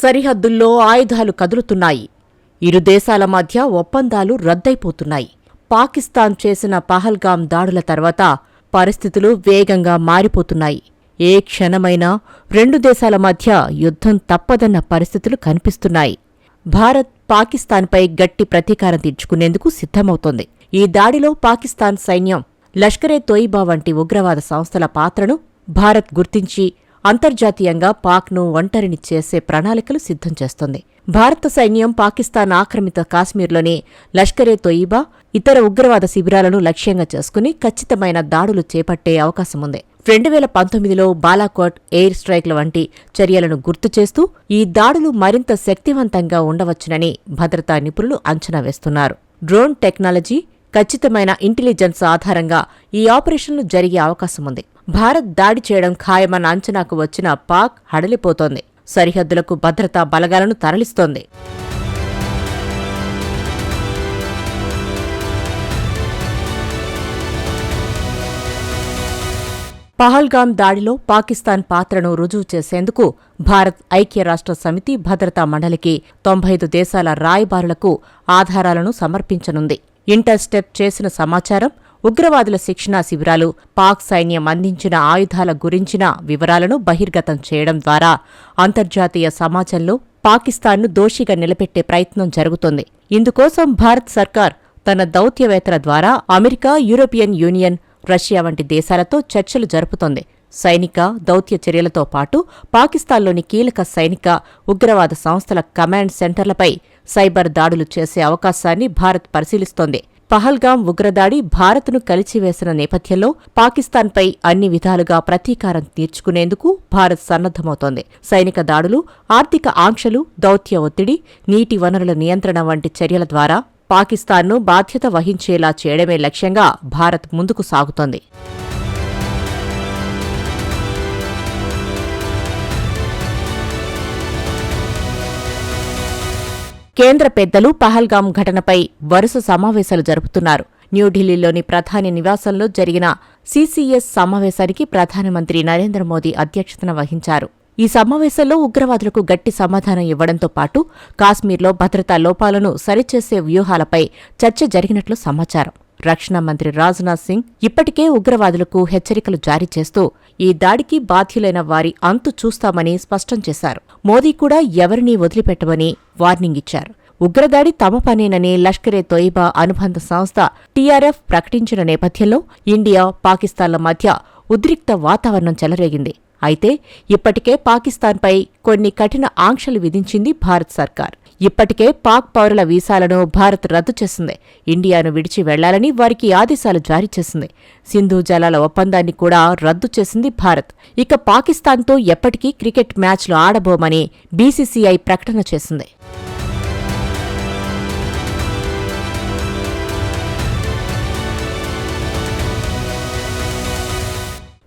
సరిహద్దుల్లో ఆయుధాలు కదులుతున్నాయి. ఇరు దేశాల మధ్య ఒప్పందాలు రద్దయిపోతున్నాయి. పాకిస్తాన్ చేసిన పహల్గాం దాడుల తర్వాత పరిస్థితులు వేగంగా మారిపోతున్నాయి. ఏ క్షణమైనా రెండు దేశాల మధ్య యుద్ధం తప్పదన్న పరిస్థితులు కనిపిస్తున్నాయి. భారత్ పాకిస్తాన్పై గట్టి ప్రతీకారం తీర్చుకునేందుకు సిద్ధమవుతోంది. ఈ దాడిలో పాకిస్తాన్ సైన్యం, లష్కరే-తోయిబా వంటి ఉగ్రవాద సంస్థల పాత్రను భారత్ గుర్తించి అంతర్జాతీయంగా పాక్ను ఒంటరిని చేసే ప్రణాళికలు సిద్ధం చేస్తోంది. భారత సైన్యం పాకిస్తాన్ ఆక్రమిత కాశ్మీర్లోని లష్కరే-తోయిబా, ఇతర ఉగ్రవాద శిబిరాలను లక్ష్యంగా చేసుకుని ఖచ్చితమైన దాడులు చేపట్టే అవకాశముంది. 2019లో బాలాకోట్ ఎయిర్ స్ట్రైక్ల వంటి చర్యలను గుర్తుచేస్తూ ఈ దాడులు మరింత శక్తివంతంగా ఉండవచ్చునని భద్రతా నిపుణులు అంచనా వేస్తున్నారు. డ్రోన్ టెక్నాలజీ, ఖచ్చితమైన ఇంటెలిజెన్స్ ఆధారంగా ఈ ఆపరేషన్లు జరిగే అవకాశముంది. భారత్ దాడి చేయడం ఖాయమన్న అంచనాకు వచ్చిన పాక్ హడలిపోతోంది. సరిహద్దులకు భద్రతా బలగాలను తరలిస్తోంది. పహల్గాం దాడిలో పాకిస్తాన్ పాత్రను రుజువు చేసేందుకు భారత్ ఐక్యరాష్ట్ర సమితి భద్రతా మండలికి 95 దేశాల రాయబారులకు ఆధారాలను సమర్పించనుంది. ఇంటర్స్టెప్ చేసిన సమాచారం, ఉగ్రవాదుల శిక్షణా శిబిరాలు, పాక్ సైన్యం అందించిన ఆయుధాల గురించిన వివరాలను బహిర్గతం చేయడం ద్వారా అంతర్జాతీయ సమాజంలో పాకిస్తాన్ను దోషిగా నిలబెట్టే ప్రయత్నం జరుగుతోంది. ఇందుకోసం భారత్ సర్కార్ తన దౌత్యవేత్తల ద్వారా అమెరికా, యూరోపియన్ యూనియన్, రష్యా వంటి దేశాలతో చర్చలు జరుపుతోంది. సైనిక, దౌత్య చర్యలతో పాటు పాకిస్తాన్లోని కీలక సైనిక, ఉగ్రవాద సంస్థల కమాండ్ సెంటర్లపై సైబర్ దాడులు చేసే అవకాశాన్ని భారత్ పరిశీలిస్తోంది. పహల్గాం ఉగ్రదాడి భారత్ను కలిచివేసిన నేపథ్యంలో పాకిస్తాన్పై అన్ని విధాలుగా ప్రతీకారం తీర్చుకునేందుకు భారత్ సన్నద్ధమవుతోంది. సైనిక దాడులు, ఆర్థిక ఆంక్షలు, దౌత్య ఒత్తిడి, నీటి వనరుల నియంత్రణ వంటి చర్యల ద్వారా పాకిస్తాన్ను బాధ్యత వహించేలా చేయడమే లక్ష్యంగా భారత్ ముందుకు సాగుతోంది. కేంద్ర పెద్దలు పహల్గాం ఘటనపై వరుస సమావేశాలు జరుపుతున్నారు. న్యూఢిల్లీలోని ప్రధాని నివాసంలో జరిగిన సీసీఎస్ సమావేశానికి ప్రధానమంత్రి నరేంద్ర మోదీ అధ్యక్షతన వహించారు. ఈ సమావేశంలో ఉగ్రవాదులకు గట్టి సమాధానం ఇవ్వడంతో పాటు కాశ్మీర్లో భద్రతా లోపాలను సరిచేసే వ్యూహాలపై చర్చ జరిగినట్లు సమాచారం. రక్షణ మంత్రి రాజ్నాథ్ సింగ్ ఇప్పటికే ఉగ్రవాదులకు హెచ్చరికలు జారీ చేస్తూ ఈ దాడికి బాధ్యులైన వారి అంతు చూస్తామని స్పష్టం చేశారు. మోదీ కూడా ఎవరినీ వదిలిపెట్టమని వార్నింగ్ ఇచ్చారు. ఉగ్రదాడి తమ పనేనని లష్కరే-తోయిబా అనుబంధ సంస్థ టీఆర్ఎఫ్ ప్రకటించిన నేపథ్యంలో ఇండియా, పాకిస్తాన్ల మధ్య ఉద్రిక్త వాతావరణం చెలరేగింది. అయితే ఇప్పటికే పాకిస్తాన్పై కొన్ని కఠిన ఆంక్షలు విధించింది భారత్ సర్కార్. ఇప్పటికే పాక్ పౌరుల వీసాలను భారత్ రద్దు చేసింది. ఇండియాను విడిచి వెళ్లాలని వారికి ఆదేశాలు జారీ చేసింది. సింధు జలాల ఒప్పందాన్ని కూడా రద్దు చేసింది భారత్. ఇక పాకిస్తాన్తో ఎప్పటికీ క్రికెట్ మ్యాచ్లు ఆడబోమని బీసీసీఐ ప్రకటన చేసింది.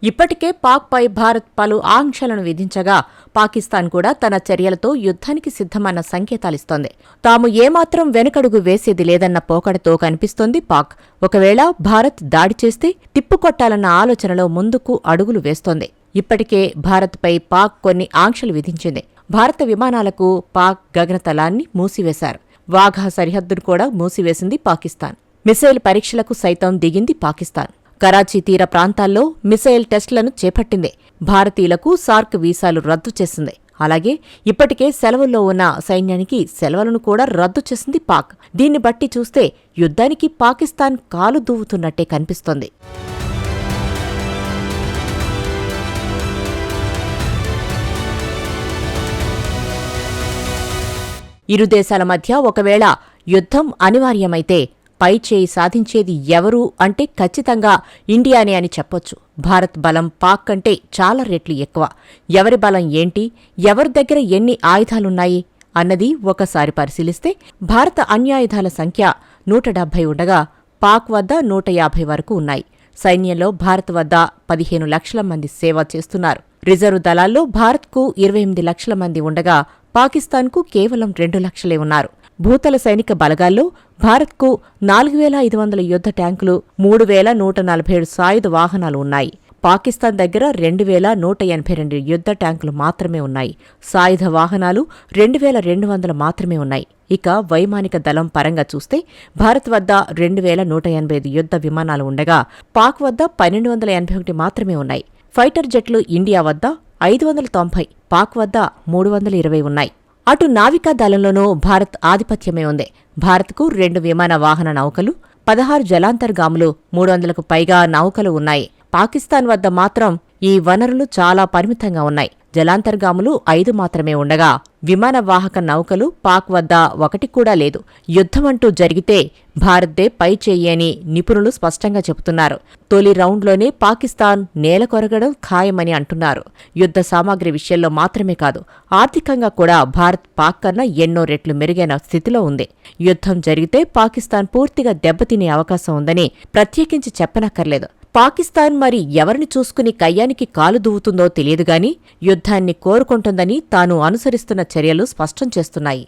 ఇప్పటికే పాక్పై భారత్ పలు ఆంక్షలను విధించగా పాకిస్తాన్ కూడా తన చర్యలతో యుద్ధానికి సిద్ధమన్న సంకేతాలిస్తోంది. తాము ఏమాత్రం వెనుకడుగు వేసేది లేదన్న పోకడతో కనిపిస్తోంది పాక్. ఒకవేళ భారత్ దాడి చేస్తే తిప్పుకొట్టాలన్న ఆలోచనలో ముందుకు అడుగులు వేస్తోంది. ఇప్పటికే భారత్పై పాక్ కొన్ని ఆంక్షలు విధించింది. భారత విమానాలకు పాక్ గగనతలాన్ని మూసివేశారు. వాఘా సరిహద్దును కూడా మూసివేసింది పాకిస్తాన్. మిసైల్ పరీక్షలకు సైతం దిగింది పాకిస్తాన్. కరాచీ తీర ప్రాంతాల్లో మిసైల్ టెస్టులను చేపట్టింది. భారతీయులకు సార్క్ వీసాలు రద్దు చేసింది. అలాగే ఇప్పటికే సెలవుల్లో ఉన్న సైన్యానికి సెలవులను కూడా రద్దు చేసింది పాక్. దీన్ని బట్టి చూస్తే యుద్ధానికి పాకిస్తాన్ కాలు దూవుతున్నట్టే కనిపిస్తోంది. ఇరు దేశాల మధ్య ఒకవేళ యుద్ధం అనివార్యమైతే పైచేయి సాధించేది ఎవరు అంటే ఖచ్చితంగా ఇండియానే అని చెప్పొచ్చు. భారత్ బలం పాక్ కంటే చాలా రెట్లు ఎక్కువ. ఎవరి బలం ఏంటి, ఎవరి దగ్గర ఎన్ని ఆయుధాలున్నాయి అన్నది ఒకసారి పరిశీలిస్తే భారత అణ్వాయుధాల సంఖ్య 170 ఉండగా పాక్ వద్ద 150 వరకు ఉన్నాయి. సైన్యంలో భారత్ వద్ద 15 లక్షల మంది సేవ చేస్తున్నారు. రిజర్వ్ దళాల్లో భారత్కు 28 లక్షల మంది ఉండగా పాకిస్తాన్కు కేవలం 2 లక్షలే ఉన్నారు. భూతల సైనిక బలగాల్లో భారత్కు 4500 యుద్ధ ట్యాంకులు, 3147 సాయుధ వాహనాలు ఉన్నాయి. పాకిస్తాన్ దగ్గర 2182 యుద్ధ ట్యాంకులు మాత్రమే ఉన్నాయి. సాయుధ వాహనాలు 2200 మాత్రమే ఉన్నాయి. ఇక వైమానిక దళం పరంగా చూస్తే భారత్ వద్ద 2185 యుద్ధ విమానాలు ఉండగా పాక్ వద్ద 1281 మాత్రమే ఉన్నాయి. ఫైటర్ జెట్లు ఇండియా వద్ద 590, పాక్ వద్ద 320 ఉన్నాయి. అటు నావికా దళంలోనూ భారత్ ఆధిపత్యమే ఉంది. భారత్కు 2 విమాన వాహన నౌకలు, 16 జలాంతర్గాములు, 300కు పైగా నౌకలు ఉన్నాయి. పాకిస్తాన్ వద్ద మాత్రం ఈ వనరులు చాలా పరిమితంగా ఉన్నాయి. జలాంతర్గాములు 5 మాత్రమే ఉండగా విమాన వాహక నౌకలు పాక్ వద్ద 1 కూడా లేదు. యుద్ధమంటూ జరిగితే భారత్దే పై చెయ్యి అని నిపుణులు స్పష్టంగా చెబుతున్నారు. తొలి రౌండ్లోనే పాకిస్తాన్ నేలకొరగడం ఖాయమని అంటున్నారు. యుద్ధ సామాగ్రి విషయంలో మాత్రమే కాదు, ఆర్థికంగా కూడా భారత్ పాక్ కన్నా ఎన్నో రెట్లు మెరుగైన స్థితిలో ఉంది. యుద్ధం జరిగితే పాకిస్తాన్ పూర్తిగా దెబ్బతినే అవకాశం ఉందని ప్రత్యేకించి చెప్పనక్కర్లేదు. పాకిస్తాన్ మరి ఎవరిని చూసుకుని కయ్యానికి కాలు దువ్వుతుందో తెలియదుగాని యుద్ధాన్ని కోరుకుంటుందని తాను అనుసరిస్తున్న చర్యలు స్పష్టం చేస్తున్నాయి.